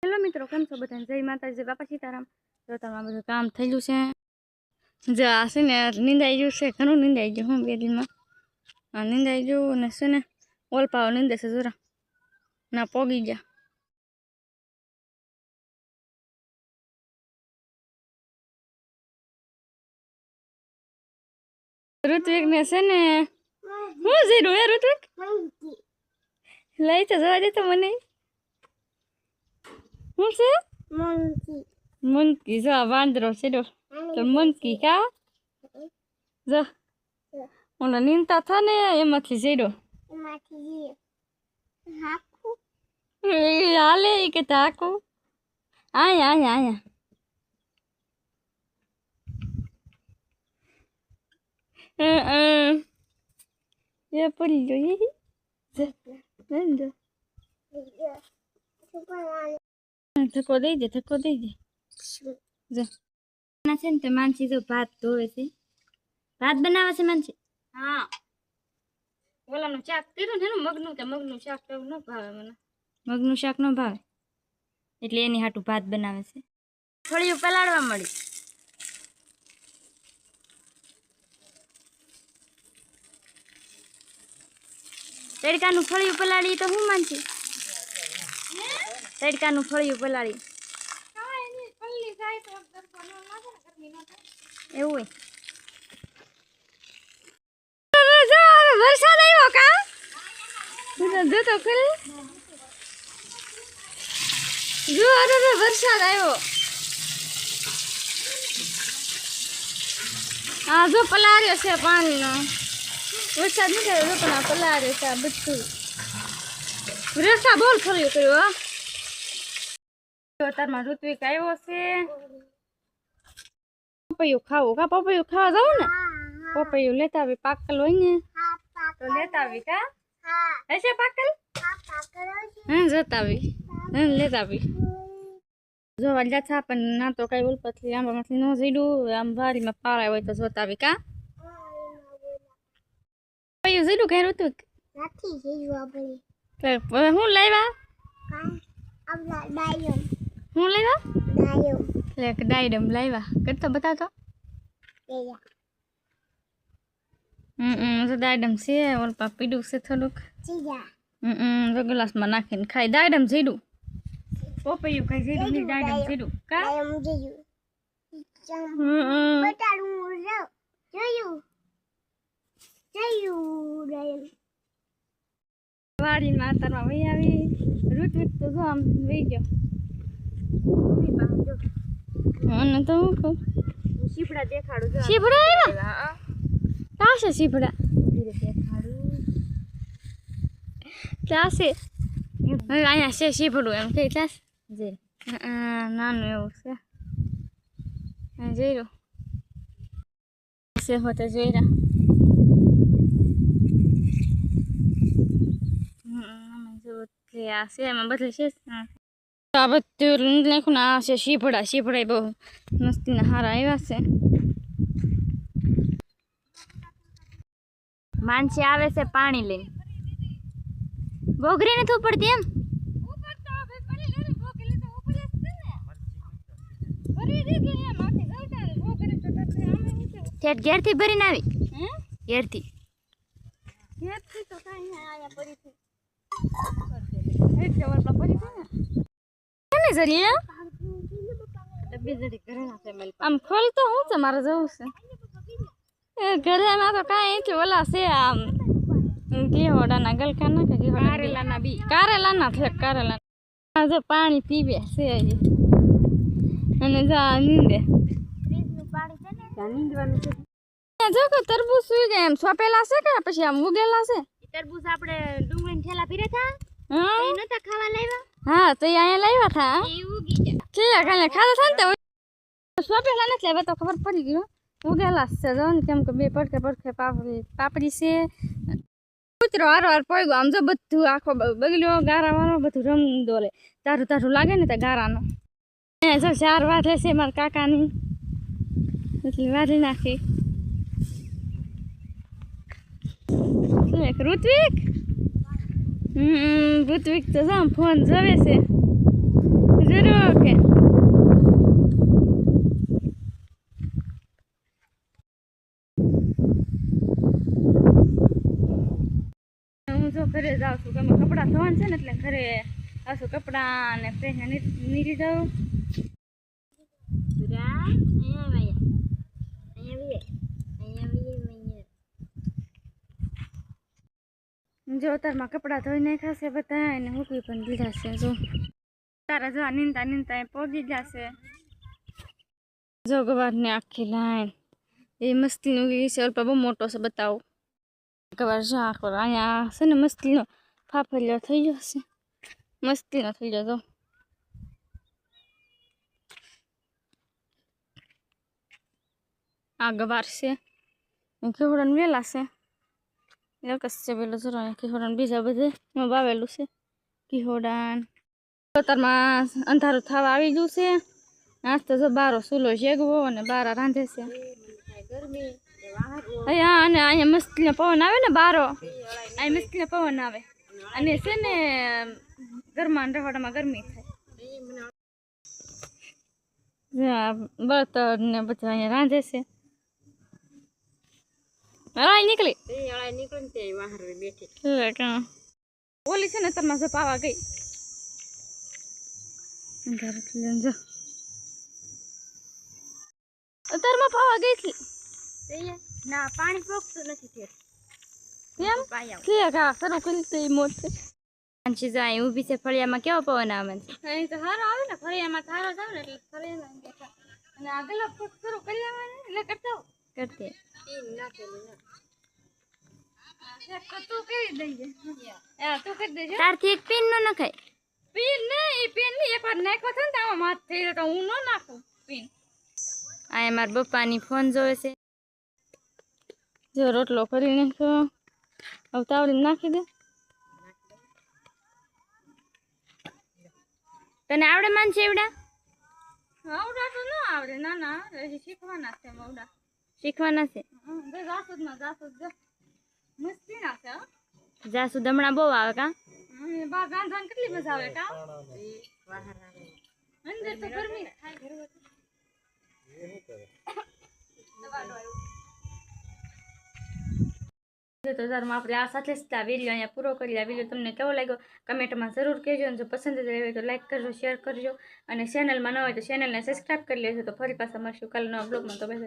Hello મિત્રો, કેમ છો બધા? જય માતાજી, બાપા સીતારામ. તો તમારું બધું કામ થઈ ગયું છે. જે આ છે ને નીંદાઈ ગયું છે, ઘણું નીંદાઈ ગયું. હું 2 દિનમાં નીંદાઈ ગયું અને છે ને ઓલપાવ નીંદે છે જરા ના પોગી ગયા. ઋત્વિક ને છે ને હું જીરું હે ઋત્વિક લઈ તો જવા દે તો મને. શું છે? મંકી. જો આ વાંદરો છે તો મંકી કા જો ઓલો નીંદતા થા ને એમાંથી જીરો હાલે એ કે તાકું આયા આયા આયા ये पड़ी जो ये धक्को दे दे जो ना से ने मानसी जो भात धोवे छे भात बनावे छे मानसी. हाँ ओलाનું શાક કર્યું ને મગનું શાક તો ન ભાવે મને. મગનું શાક ન ભાવે એટલે એની હાટું ભાત બનાવે છે. થોડીયું પલાળવા મળી. તડકાનું ફળિયું પલાળી તો હું માનસી તડકાનું ફળિયું પલાળી એવું હોય. વરસાદ આવ્યો કા જો તો ખરી જો અરે વરસાદ આવ્યો. હા જો પલાર્યો છે પાણીનો. વરસાદ નહીં કર્યો પણ આ પલાર્યો છે આ બધું. રસ્તા બોલ ફર્યું કર્યો. અત્યારમાં ઋત્વિક આવ્યો છે. પપૈયું ખાવું કા પપૈયું ખાવા જાવ ને પપૈયું લેતા આવી. પાકલ હોય ને તો લેતા આવી કા હશે પાકલ હા જતા આવી લેતા આવી. જોવા જતા પણ ના તો કઈ ઉલપતલી આંબામાંથી ન જીડું આમ વાડીમાં પાળા હોય તો જોતા આવી કા પપૈયું જીડું ઘેર હતું હું લાવ્યા હું લાવ્યા ડાયડમ લાવ્યા કરતો બતાવતો. તો ડાયડમ છે ઓલ પીડું છે થોડુંક તો ગ્લાસમાં નાખીને ખાઈ. ડાયડમ જીડું પપૈયું ખાઈ જીડું નહીં ડાયડમ જીડું કા વાડીમાં તારમાં વહી આવી. ઋત્વિક તો જો આમ વહી ગયો. અને તો હું કહું શીપડા દેખાડું. શીપડા આવ્યા ક્યાં છે શીપડા દેખાડું ક્યાં છે? અહીંયા છે શીપડું એમ કે ક્યાં છે? નાનું એવું છે જોઈ રહ્યો છે હોતે જોઈ રહ્યા. આ છે એમાં બદલે છે આ બધું નાખું ને આ છે શીપડા બહુ મસ્તીના હારા આવ્યા છે. માનસી આવે છે પાણી લઈને. બોગરી નથી ઉપડતી એમ ઘેરથી ભરીને આવી ઘેરથી તો કઈ આયા પડી આમ ખોલ તો શું છે મારે જવું છે ઘરેમાં તો કઈ ઓલા છે આમ ઘીહોડાના ગલકાના કે કારેલાના બી કારેલાના છે કારેલા જો પાણી પીવે છે અને જા નીંદે જો કે તરબૂચ સુઈ ગયા એમ સોપેલા છે કે પછી આમ ઉગેલા છે. તરબૂચ આપણે ડુંગળીના થેલા પીર્યા હતા એ નતા ખાવા લાવ્યા. હા તો અહીંયા લાવ્યા હતા એ ઉગી ગયા છે કાલે ખાધા હતા ને તો સોપેલા નથી લાવ્યા તો ખબર પડી ગયું ઉગેલા છે જો ને કેમ કે બે પડખે પાપડી છે. કૂતરો હારો પડ્યો આમ જો બધું આખો બગલ્યો ગારા વાળો બધું રંગ દોરે તારું લાગે ને ત્યાં ગારાનો. જો 4 વાટલે છે મારા કાકાની એટલે વાળી નાખી. ઋત્વિક તો જામ ફોન જોવે છે ઘરે જાઉં છું કે કપડાં ધોવાનું છે ને એટલે ઘરે આવશું કપડાં અને ફ્રેશ નીકળી જાઉં. જો તારમાં કપડાં ધોઈ નાખાશે બધા એને મૂકવી પણ દીધા છે. જો તારા જો નીંદતા નીંદતા એ પહોંચી જશે. જો ગવારની આખી લાઈન એ મસ્તીનું ઉગી છે. અલ્પા બહુ મોટો છે બતાવો. ગવાર જો આખો અહીંયા છે ને મસ્તીનો ફાફલિયો થઈ ગયો છે. મસ્તીનો થઈ ગયો. જો આ ગવાર છે કેવડાને વેલા છે. એક જ છે પેલું જરો કિહોડાન બીજા બધે વાવેલું છે. કિહોડાન ખેતરમાં અંધારું થવા આવી ગયું છે. આજ તો જો બારો ચૂલો શેગવો અને બારા રાંધે છે. હા અને અહીંયા મસ્તીનો પવન આવે ને બારો અહીં મસ્તીનો પવન આવે અને છે ને ઘરમાં રહોડામાં ગરમી થાય. બળતર ને બધા અહીંયા રાંધે છે. અળાઈ નીકળી ઓલી છે ને તરમાં જો પાવા ગઈ તરમાં પાવા ગઈ હતી ના પાણી પોખતું નથી. કેમ કે કા શરૂ કરી તો એ મોટ છે જાય ઊભી છે. ફળિયામાં કેવો પવન આવે છે. અહીં તો સારો આવે ને ફળિયામાં સારો જાવ ને એટલે ફળિયામાં અને આગળ શરૂ કરી લેવાનું એટલે કરતા કરતે તારથી એક પેન નો નખાય. પેન નહીં પેન નહીં એકવાર નાખ્યો છે ને તો આમાં માથ થઈ રહ્યો હું ન નાખું પેન. આ મારા પપ્પાની ફોન જોવે છે. જો રોટલો કરી નાખ્યો હવે તાવડી નાખી દે. તને આવડે માન છે એવડા? આવડા તો ન આવડે. ના ના હજી શીખવાના છે. આવડા શીખવાના છે. મસ્તી ના છે. જાસૂદ હમણાં બહુ આવે કા બા ગાંધાન કેટલી મજા આવે કા અંદર તો ગરમી તો ધર્મ આપણે આ સાથે જ આ વિડીયો અહીંયા પૂરો કરી. આ વિડીયો તમને કેવો લાગ્યો કમેન્ટમાં જરૂર કહેજો. અને જો પસંદ આવે તો લાઈક કરજો, શેર કરજો અને ચેનલમાં ન હોય તો ચેનલને સબસ્ક્રાઈબ કરી લેજો. તો ફરી પાછા મળશું કાલે નવા બ્લોગમાં. તો બસ.